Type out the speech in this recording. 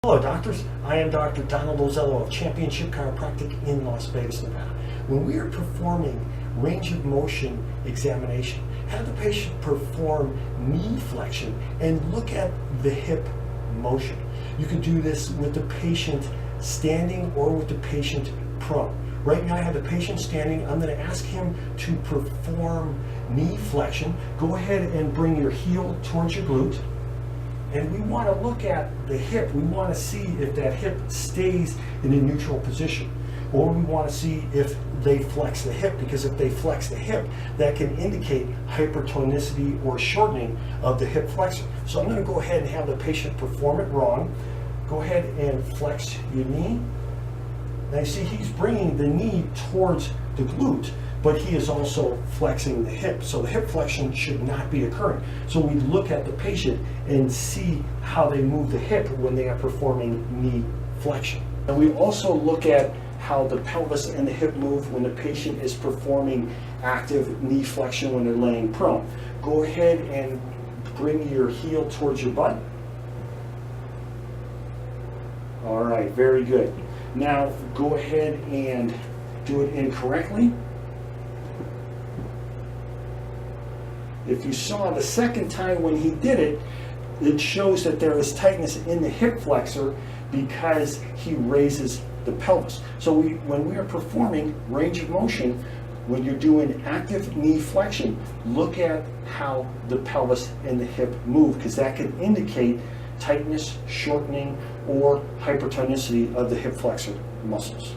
Hello doctors, I am Dr. Donald Ozello of Championship Chiropractic in Las Vegas, Nevada. When we are performing range of motion examination, have the patient perform knee flexion and look at the hip motion. You can do this with the patient standing or with the patient prone. Right now I have the patient standing. I'm going to ask him to perform knee flexion. Go ahead and bring your heel towards your glute. And we want to look at the hip. We want to see if that hip stays in a neutral position. Or we want to see if they flex the hip, because if they flex the hip, that can indicate hypertonicity or shortening of the hip flexor. So I'm going to go ahead and have the patient perform it wrong. Go ahead and flex your knee. Now you see he's bringing the knee towards the glute, but he is also flexing the hip. So the hip flexion should not be occurring. So we look at the patient and see how they move the hip when they are performing knee flexion. And we also look at how the pelvis and the hip move when the patient is performing active knee flexion when they're laying prone. Go ahead and bring your heel towards your butt. All right, very good. Now go ahead and do it incorrectly. If you saw the second time when he did it, it shows that there is tightness in the hip flexor because he raises the pelvis. So when we are performing range of motion, when you're doing active knee flexion, look at how the pelvis and the hip move, because that can indicate tightness, shortening, or hypertonicity of the hip flexor muscles.